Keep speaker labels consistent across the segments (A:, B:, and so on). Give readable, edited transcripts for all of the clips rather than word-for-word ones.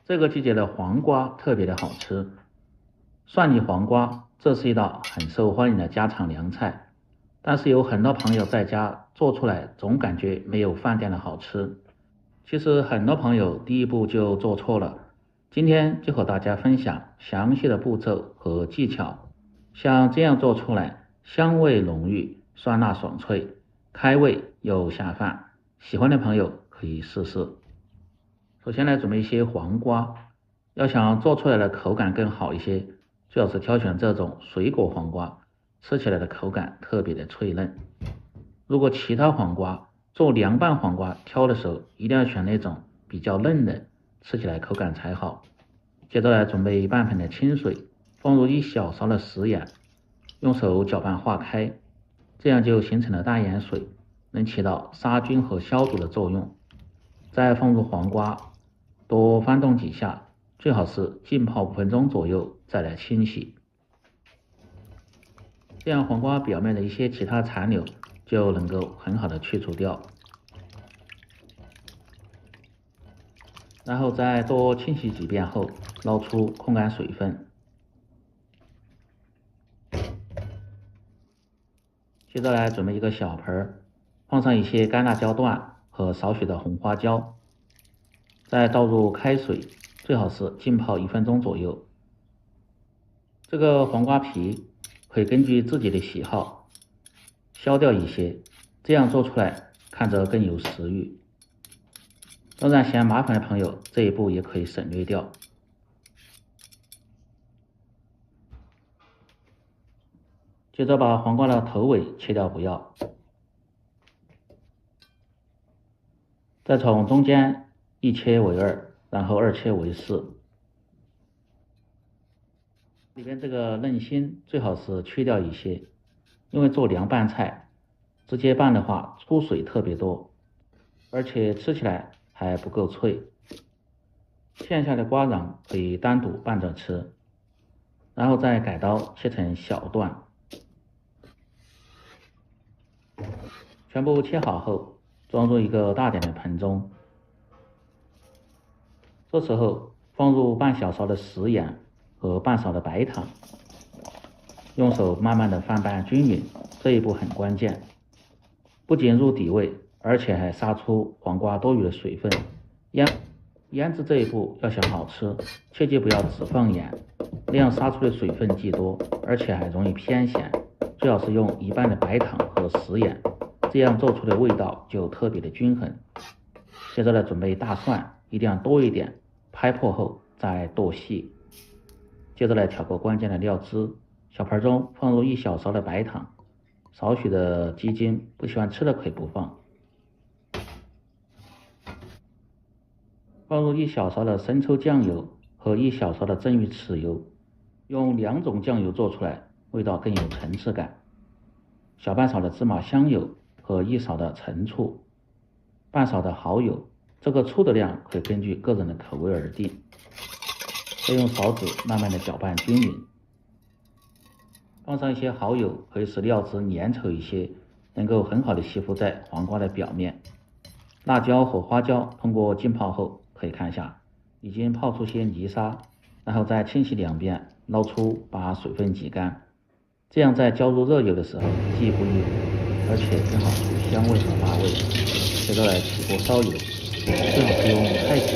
A: 这个季节的黄瓜特别的好吃，蒜泥黄瓜这是一道很受欢迎的家常凉菜，但是有很多朋友在家做出来总感觉没有饭店的好吃。其实很多朋友第一步就做错了，今天就和大家分享详细的步骤和技巧，像这样做出来，香味浓郁，酸辣爽脆，开胃又下饭，喜欢的朋友可以试试。首先来准备一些黄瓜，要想做出来的口感更好一些，最好是挑选这种水果黄瓜，吃起来的口感特别的脆嫩。如果其他黄瓜做凉拌黄瓜挑的时候，一定要选那种比较嫩的，吃起来口感才好。接着来准备半盆的清水，放入1小勺的食盐，用手搅拌化开，这样就形成了淡盐水，能起到杀菌和消毒的作用。再放入黄瓜，多翻动几下，最好是浸泡5分钟左右再来清洗，这样黄瓜表面的一些其他残留就能够很好的去除掉。然后再多清洗几遍后，捞出控干水分。接着来准备一个小盆，放上一些干辣椒段和少许的红花椒，再倒入开水，最好是浸泡1分钟左右。这个黄瓜皮可以根据自己的喜好削掉一些，这样做出来看着更有食欲。当然嫌麻烦的朋友，这一步也可以省略掉。接着把黄瓜的头尾切掉不要，再从中间1切为2，然后2切为4。里边这个嫩心最好是去掉一些，因为做凉拌菜，直接拌的话出水特别多，而且吃起来还不够脆。片下的瓜瓤可以单独拌着吃，然后再改刀切成小段。全部切好后，装入一个大点的盆中。这时候放入半小勺的食盐和半勺的白糖，用手慢慢的翻拌均匀，这一步很关键，不仅入底味，而且还杀出黄瓜多余的水分。腌制这一步要想好吃，切记不要只放盐，那样杀出的水分既多，而且还容易偏咸。最好是用一半的白糖和食盐，这样做出的味道就特别的均衡。接着来准备大蒜，一定要多一点，拍破后再剁细。接着来调个关键的料汁，小盆中放入1小勺的白糖，少许的鸡精，不喜欢吃的可以不放。放入1小勺的生抽酱油和1小勺的蒸鱼豉油，用2种酱油做出来，味道更有层次感。小半勺的芝麻香油和1勺的陈醋，半勺的蚝油，这个醋的量可以根据个人的口味而定。再用勺子慢慢的搅拌均匀，放上一些蚝油，可以使料汁粘稠一些，能够很好的吸附在黄瓜的表面。辣椒和花椒通过浸泡后，可以看一下已经泡出些泥沙，然后再清洗2遍，捞出把水分挤干，这样在浇入热油的时候既不易糊，而且更好出香味和辣味。接着来起锅烧油，最好是用菜籽，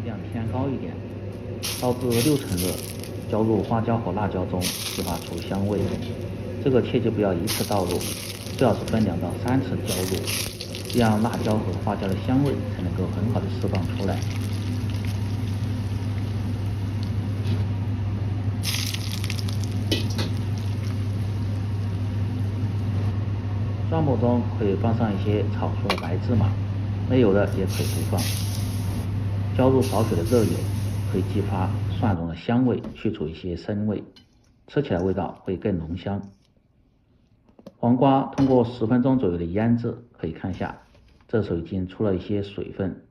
A: 量偏高一点，烧至6成热，浇入花椒和辣椒中，激发出香味。这个切记不要一次倒入，最好是分2到3次浇入，这样辣椒和花椒的香味才能够很好的释放出来。蒜末中可以放上一些炒出的白芝麻，没有的也可以不放。浇入少许的热油，可以激发蒜蓉的香味，去除一些生味，吃起来味道会更浓香。黄瓜通过10分钟左右的腌制，可以看一下，这时候已经出了一些水分，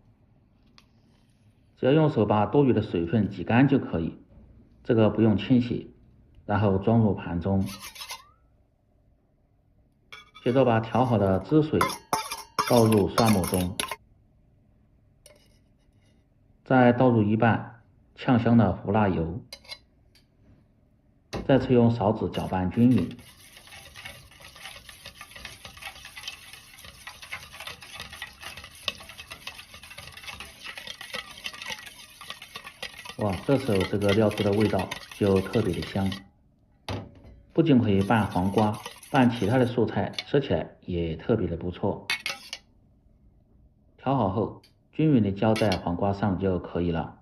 A: 只要用手把多余的水分挤干就可以，这个不用清洗，然后装入盘中。接着把调好的汁水倒入蒜末中，再倒入一半炝香的胡辣油，再次用勺子搅拌均匀。哇，这时候这个料汁的味道就特别的香，不仅可以拌黄瓜，拌其他的蔬菜，吃起来也特别的不错。调好后，均匀的浇在黄瓜上就可以了。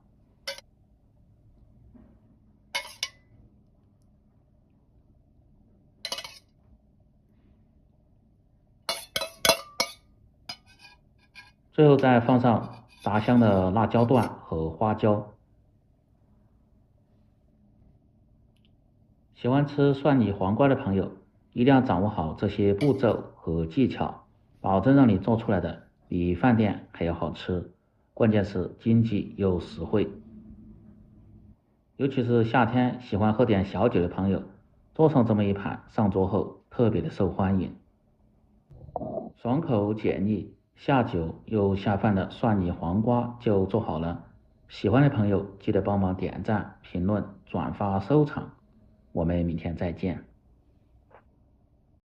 A: 最后再放上炸香的辣椒段和花椒。喜欢吃蒜泥黄瓜的朋友，一定要掌握好这些步骤和技巧，保证让你做出来的比饭店还要好吃，关键是经济又实惠。尤其是夏天喜欢喝点小酒的朋友，做上这么一盘，上桌后特别的受欢迎。爽口解腻、下酒又下饭的蒜泥黄瓜就做好了。喜欢的朋友记得帮忙点赞、评论、转发、收藏。我们明天再见。